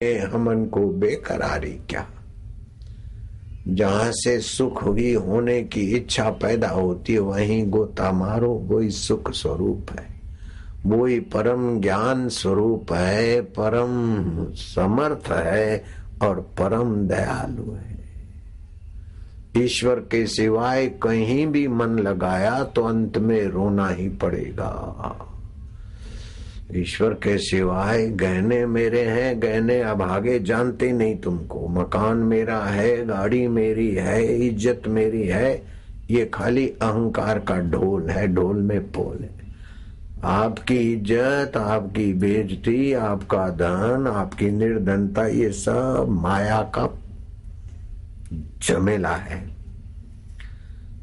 हमन को बेकरारी क्या। जहां से सुख ही होने की इच्छा पैदा होती है वहीं गोता मारो, वही सुख स्वरूप है, वही परम ज्ञान स्वरूप है, परम समर्थ है और परम दयालु है। ईश्वर के सिवाय कहीं भी मन लगाया तो अंत में रोना ही पड़ेगा। ईश्वर के सिवाय गहने मेरे हैं, गहने अब आगे जानते नहीं तुमको, मकान मेरा है, गाड़ी मेरी है, इज्जत मेरी है, ये खाली अहंकार का ढोल है, ढोल में पोल है। आपकी इज्जत, आपकी बेइज्जती, आपका धन, आपकी निर्धनता, ये सब माया का झमेला है।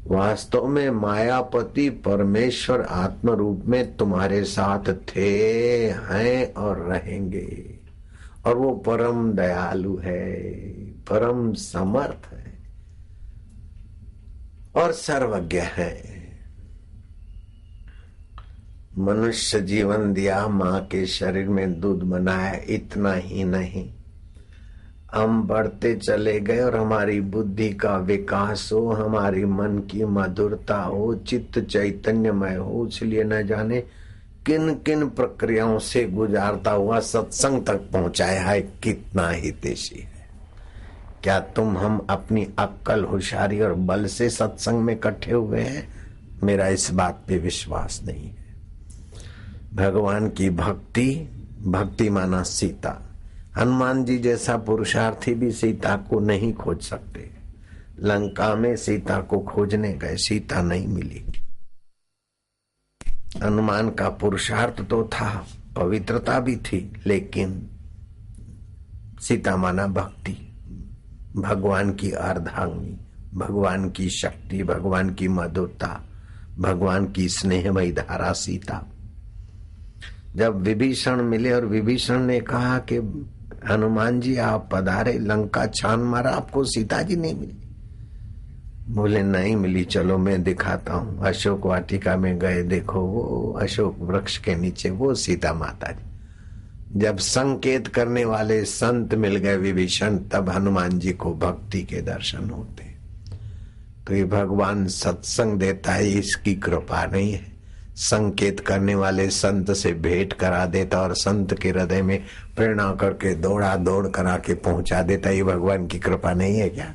वास्तव में मायापति परमेश्वर आत्म रूप में तुम्हारे साथ थे, हैं और रहेंगे। और वो परम दयालु है, परम समर्थ है और सर्वज्ञ है। मनुष्य जीवन दिया, मां के शरीर में दूध बनाया, इतना ही नहीं, हम बढ़ते चले गए और हमारी बुद्धि का विकास हो, हमारी मन की मधुरता हो, चित्त चैतन्यमय हो, इसलिए न जाने किन किन प्रक्रियाओं से गुजारता हुआ सत्संग तक पहुंचाया है। कितना हितैषी है। क्या तुम हम अपनी अक्ल, होशियारी और बल से सत्संग में इकट्ठे हुए हैं? मेरा इस बात पे विश्वास नहीं है। भगवान की भक्ति, भक्ति माना सीता। हनुमान जी जैसा पुरुषार्थी भी सीता को नहीं खोज सकते। लंका में सीता को खोजने गए, सीता नहीं मिली। हनुमान का पुरुषार्थ तो था, पवित्रता भी थी, लेकिन सीता माना भक्ति, भगवान की अर्धांगिनी, भगवान की शक्ति, भगवान की मधुरता, भगवान की स्नेहमयी धारा सीता। जब विभीषण मिले और विभीषण ने कहा कि हनुमान जी आप पधारे, लंका छान मारा, आपको सीता जी नहीं मिली? बोले नहीं मिली, चलो मैं दिखाता हूँ। अशोक वाटिका में गए, देखो वो अशोक वृक्ष के नीचे वो सीता माता जी। जब संकेत करने वाले संत मिल गए विभीषण, तब हनुमान जी को भक्ति के दर्शन होते। तो ये भगवान सत्संग देता है, इसकी कृपा नहीं है। संकेत करने वाले संत से भेंट करा देता और संत के हृदय में प्रेरणा करके दौड़ा दौड़ करा के पहुंचा देता। ये भगवान की कृपा नहीं है क्या?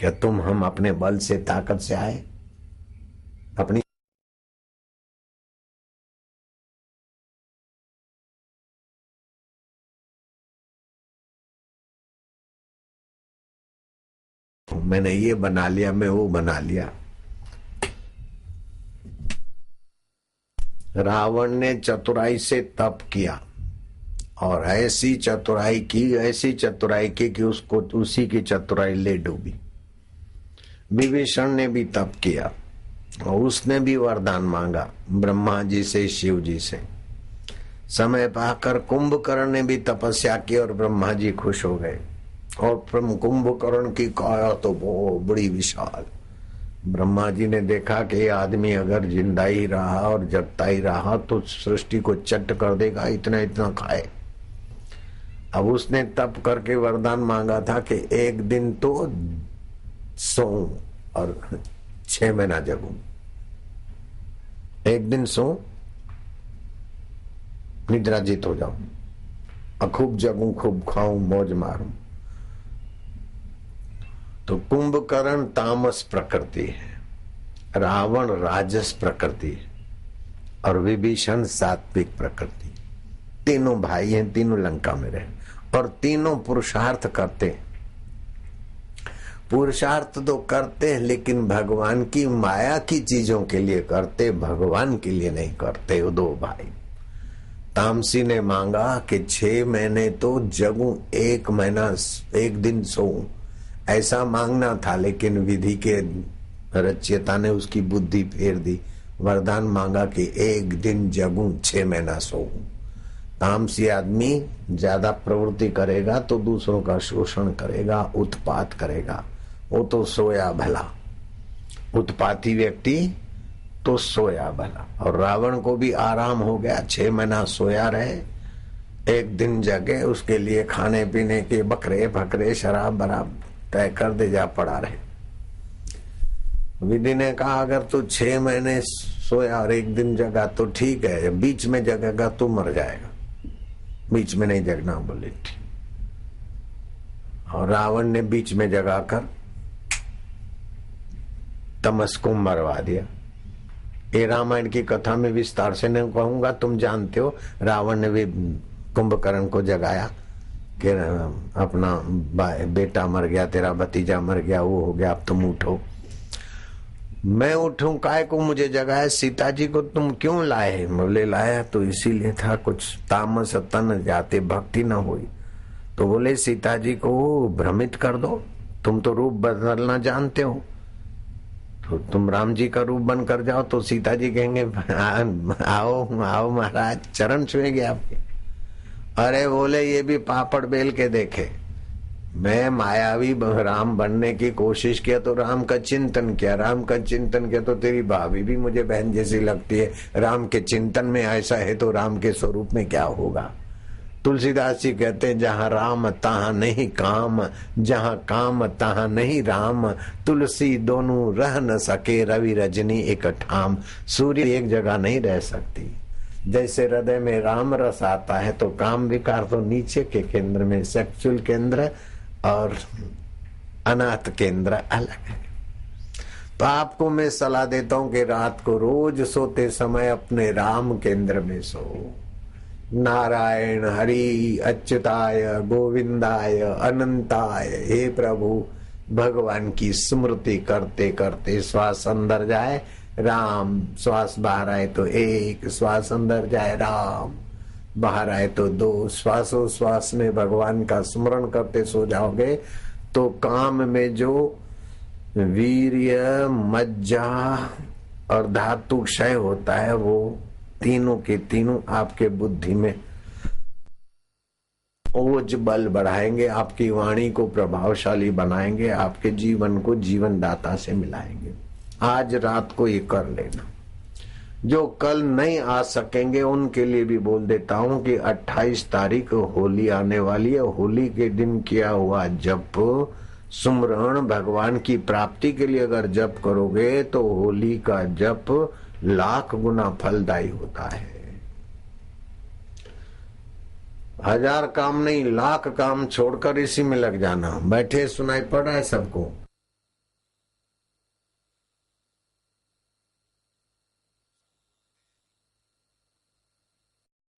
क्या तुम हम अपने बल से, ताकत से आए? अपनी मैंने ये बना लिया, मैं वो बना लिया। रावण ने चतुराई से तप किया और ऐसी चतुराई की कि उसको उसी की चतुराई ले डूबी। विभीषण ने भी तप किया और उसने भी वरदान मांगा ब्रह्मा जी से, शिव जी से। समय पाकर कुंभकर्ण ने भी तपस्या की और ब्रह्मा जी खुश हो गए। और कुंभकर्ण की काया तो बहुत बड़ी विशाल। ब्रह्मा जी ने देखा कि ये आदमी अगर जिंदा ही रहा और जगता ही रहा तो सृष्टि को चट कर देगा, इतना इतना खाए। अब उसने तप करके वरदान मांगा था कि एक दिन तो सोऊं और 6 महीना जगूं। एक दिन सोऊं, निद्राजित हो जाऊं और खूब जगूं, खूब खाऊं, मौज मारूं। तो कुंभकर्ण तामस प्रकृति है, रावण राजस प्रकृति है और विभीषण सात्विक प्रकृति। तीनों भाई हैं, तीनों लंका में रहे और तीनों पुरुषार्थ करते। पुरुषार्थ तो करते हैं लेकिन भगवान की माया की चीजों के लिए करते, भगवान के लिए नहीं करते। वो दो भाई। तामसी ने मांगा कि 6 महीने तो जगूं, 1 महीना 1 दिन सोऊं, ऐसा मांगना था। लेकिन विधि के रचयिता ने उसकी बुद्धि फेर दी। वरदान मांगा कि 1 दिन जगूं, 6 महीना सोऊं। तामसी आदमी ज्यादा प्रवृत्ति करेगा तो दूसरों का शोषण करेगा, उत्पात करेगा। वो तो सोया भला, उत्पाती व्यक्ति तो सोया भला। और रावण को भी आराम हो गया, 6 महीना सोया रहे एक दिन जगे, उसके लिए खाने पीने के बकरे फकरे शराब बराब तय कर दे, जा पड़ा रहे। विधि ने कहा अगर तू 6 महीने सोया और एक दिन जगा तो ठीक है, बीच में जगेगा तू मर जाएगा, बीच में नहीं जगना, बोले ठीक। और रावण ने बीच में जगाकर तमस को मरवा दिया। ये रामायण की कथा में विस्तार से नहीं कहूंगा, तुम जानते हो। रावण ने भी कुंभकर्ण को जगाया कि अपना बेटा मर गया, तेरा भतीजा मर गया, वो हो गया, अब तुम उठो। मैं उठूं काय को मुझे जगाया? सीता जी को तुम क्यों लाए? बोले लाया तो इसीलिए था, कुछ तामस तन जाते भक्ति न हुई। तो बोले सीता जी को भ्रमित कर दो, तुम तो रूप बदलना जानते हो, तो तुम राम जी का रूप बन कर जाओ। तो सीता जी कहेंगे आओ आओ महाराज, चरण छुएंगे आपके। अरे बोले ये भी पापड़ बेल के देखे, मैं मायावी राम बनने की कोशिश किया तो राम का चिंतन किया, राम का चिंतन किया तो तेरी भाभी भी मुझे बहन जैसी लगती है, राम के चिंतन में ऐसा है तो राम के स्वरूप में क्या होगा? तुलसीदास जी कहते हैं जहाँ राम तहाँ नहीं काम, जहाँ काम तहाँ नहीं राम, तुलसी दोनों रह न सके, रवि रजनी एक ठाम। सूर्य एक जगह नहीं रह सकती। जैसे हृदय में राम रस आता है तो काम विकार तो नीचे के केंद्र में, सेक्सुअल केंद्र और अनाथ केंद्र अलग है। तो आपको मैं सलाह देता हूं कि रात को रोज सोते समय अपने राम केंद्र में सो। नारायण हरि अच्युताय गोविंदाय अनंताय, हे प्रभु, भगवान की स्मृति करते करते श्वास अंदर जाए राम, श्वास बाहर आए तो 1, श्वास अंदर जाए राम, बाहर आए तो 2, श्वासोश्वास में भगवान का स्मरण करते सो जाओगे तो काम में जो वीर्य मज्जा और धातु क्षय होता है वो तीनों के तीनों आपके बुद्धि में ओज बल बढ़ाएंगे, आपकी वाणी को प्रभावशाली बनाएंगे, आपके जीवन को जीवन दाता से मिलाएंगे। आज रात को ये कर लेना। जो कल नहीं आ सकेंगे उनके लिए भी बोल देता हूं कि 28 तारीख होली आने वाली है। होली के दिन किया हुआ जप सुमरण भगवान की प्राप्ति के लिए अगर जप करोगे तो होली का जप लाख गुना फलदायी होता है। 1000 काम नहीं, लाख काम छोड़कर इसी में लग जाना। बैठे सुनाई पड़ रहा है सबको?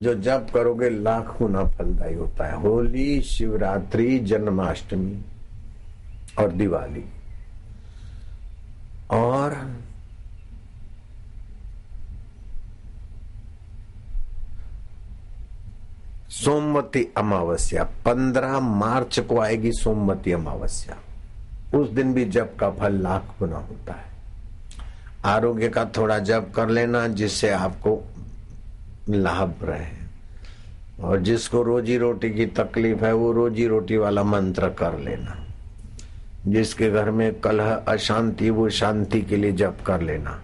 जो जप करोगे लाख गुना फलदायी होता है। होली, शिवरात्रि, जन्माष्टमी और दिवाली और सोमवती अमावस्या 15 मार्च को आएगी। सोमवती अमावस्या, उस दिन भी जप का फल लाख गुना होता है। आरोग्य का थोड़ा जप कर लेना जिससे आपको लाभ रहे, और जिसको रोजी रोटी की तकलीफ है वो रोजी रोटी वाला मंत्र कर लेना। जिसके घर में कलह अशांति वो शांति के लिए जप कर लेना।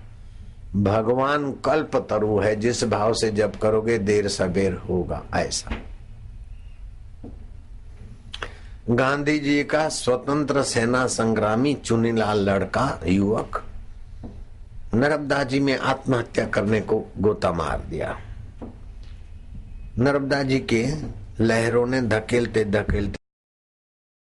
भगवान कल्प तरु है, जिस भाव से जप करोगे देर सबेर होगा। ऐसा गांधी जी का स्वतंत्र सेना संग्रामी चुनीलाल लड़का युवक नर्मदा जी में आत्महत्या करने को गोता मार दिया। नर्मदा जी के लहरों ने धकेलते धकेलते